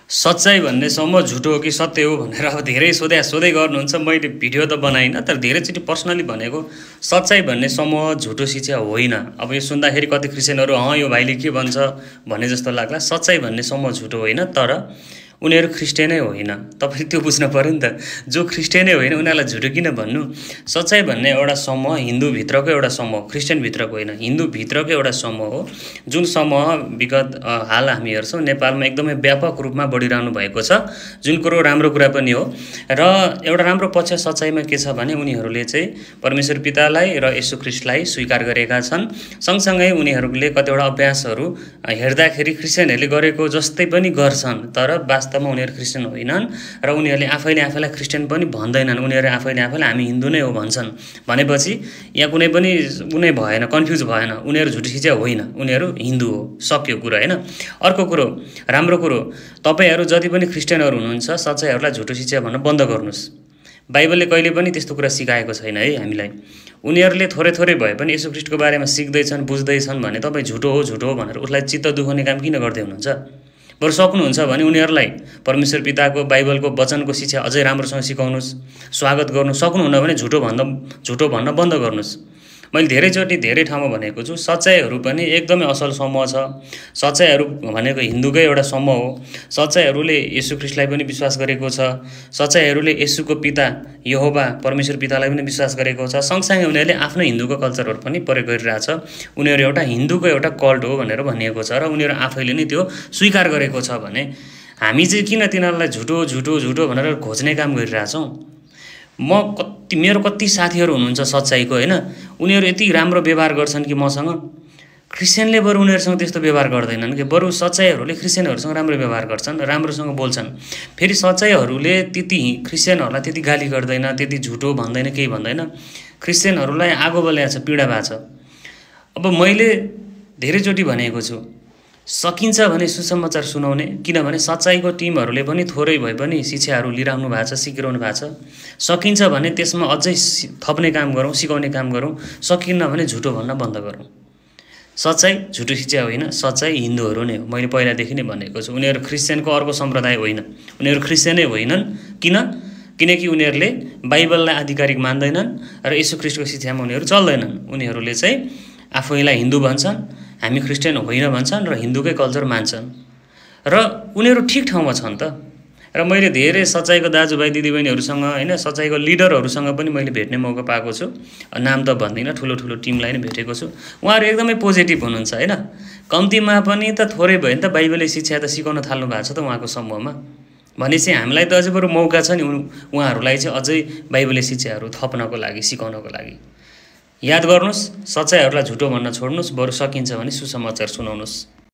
सच्चाई भन्नेसम्म झुटो हो कि सत्य हो भनेर अब धेरै सोधै गर्नुहुन्छ। मैले भिडियो त बनाइनँ, तर धेरैचोटि पर्सनली भनेको सच्चाई भन्ने समूह झुटो शिक्षा होइन। अब यो सुन्दाखेरि कति क्रिस्चियनहरू यो भाइले के भन्छ भन्ने जस्तो लाग्ला। सच्चाई भन्ने समूह झुटो होइन, तर उनीहरू ख्रिस्टियनै होइन। तपाईले त्यो बुझ्न पर्यो नि त। जो ख्रिस्टियनै होइन उनीहरूलाई झुटो किन भन्नु? सच्चाई भन्ने एउटा समूह हिन्दूभित्रको एउटा समूह, क्रिस्चियनभित्रको होइन, हिन्दूभित्रको एउटा समूह हो। जुन समूह विगत हाल हामी हेर्छौँ नेपालमा एकदमै व्यापक रूपमा बढिरहनु भएको छ, जुन कुरो राम्रो कुरा पनि हो। र एउटा राम्रो पक्ष सच्चाइमा के छ भने उनीहरूले चाहिँ परमेश्वर पितालाई र येशू ख्रीष्टलाई स्वीकार गरेका छन्। सँगसँगै उनीहरूले कतिवटा अभ्यासहरू हेर्दाखेरि क्रिस्चियनहरूले गरेको जस्तै पनि गर्छन्, तर वास्तवमा उनीहरू क्रिस्चियन होइनन् र उनीहरूले आफैलाई क्रिस्चियन पनि भन्दैनन्। उनीहरू आफैलाई हामी हिन्दू नै हो भन्छन्। भनेपछि यहाँ कुनै भएन, कन्फ्युज भएन। उनीहरू झुटी शिक्षा होइन, उनीहरू हिन्दू हो, सक्यो कुरा होइन। अर्को कुरो, राम्रो कुरो, तपाईहरू जति पनि क्रिस्चियनहरू हुनुहुन्छ सच्चाइहरूलाई झुटो शिक्षा भन्न बन्द गर्नुहोस्। बाइबलले कहिले पनि त्यस्तो कुरा सिकाएको छैन है हामीलाई। उनीहरूले थोरै भए पनि येशू ख्रीष्टको बारेमा सिक्दैछन्, बुझ्दैछन् भने तपाईँ झुटो हो भनेर उसलाई चित्त दुखाउने काम किन गर्दै हुनुहुन्छ? बरु सक्नुहुन्छ भने उनीहरूलाई परमेश्वर पिताको बाइबलको वचनको शिक्षा अझै राम्रोसँग सिकाउनुहोस्, स्वागत गर्नु। सक्नुहुन्न भने झुटो भन्न बन्द गर्नुहोस्। मैले धेरैचोटि धेरै ठाउँमा भनेको छु, सच्चाइहरू पनि एकदमै असल समूह छ। सच्चाइहरू भनेको हिन्दूकै एउटा समूह हो। सच्चाइहरूले येशू ख्रीष्टलाई पनि विश्वास गरेको छ। सच्चाइहरूले येशूको पिता यहोवा परमेश्वर पितालाई पनि विश्वास गरेको छ। सँगसँगै उनीहरूले आफ्नो हिन्दूको कल्चरहरू पनि प्रयोग गरिरहेछ। उनीहरू एउटा हिन्दूको एउटा कल्ट हो भनेर भनिएको छ र उनीहरू आफैले नै त्यो स्वीकार गरेको छ भने हामी चाहिँ किन तिनीहरूलाई झुटो भनेर खोज्ने काम गरिरहेछौँ? मेरो कति साथीहरू हुनुहुन्छ सच्चाइको होइन, उनीहरू यति राम्रो व्यवहार गर्छन् कि मसँग। क्रिस्चियनले बरु उनीहरूसँग त्यस्तो व्यवहार गर्दैनन् कि, बरु सच्चाइहरूले क्रिस्चियनहरूसँग राम्रो व्यवहार गर्छन्, राम्रोसँग बोल्छन्। फेरि सच्चाइहरूले त्यति क्रिस्चियनहरूलाई त्यति गाली गर्दैन, त्यति झुटो भन्दैन, केही भन्दैन। क्रिस्चियनहरूलाई आगो बल्याएको छ, पीडा भएको छ। अब मैले धेरैचोटि भनेको छु, सकिन्छ भने सुसमाचार सुनाउने, किनभने सच्चाइको टिमहरूले पनि थोरै भए पनि शिक्षाहरू लिइराख्नु भएको छ, सिकिरहनु भएको छ। सकिन्छ भने त्यसमा अझै थप्ने काम गरौँ, सिकाउने काम गरौँ। सकिन्न भने झुटो भन्न बन्द गरौँ। सच्चाइ झुटो शिक्षा होइन, सच्चाइ हिन्दूहरू नै हो। मैले पहिलादेखि नै भनेको छु, उनीहरू क्रिस्चियनको अर्को सम्प्रदाय होइन, उनीहरू क्रिस्चियनै होइनन्। किनकि उनीहरूले बाइबललाई आधिकारिक मान्दैनन् र येशू ख्रीष्टको शिक्षामा उनीहरू चल्दैनन्। उनीहरूले चाहिँ आफैलाई हिन्दू भन्छन्, हामी क्रिस्चियन होइन भन्छन् र हिन्दूकै कल्चर मान्छन् र उनीहरू ठिक ठाउँमा छन् त। र मैले धेरै सच्चाइको दाजुभाइ दिदीबहिनीहरूसँग होइन, सच्चाइको लिडरहरूसँग पनि मैले भेट्ने मौका पाएको छु। नाम त भन्दिनँ, ठुलो टिमलाई नै भेटेको छु। उहाँहरू एकदमै पोजिटिभ हुनुहुन्छ होइन। कम्तीमा पनि त थोरै भयो नि त बाइबलले शिक्षा त सिकाउन थाल्नु भएको छ त उहाँको समूहमा। भनेपछि हामीलाई त अझै बरु मौका छ नि उहाँहरूलाई चाहिँ अझै बाइबलले शिक्षाहरू थप्नको लागि, सिकाउनको लागि। याद गर्नुहोस्, सच्चाइहरूलाई झुटो भन्न छोड्नुहोस्, बरु सकिन्छ भने सुसमाचार सुनाउनुहोस्।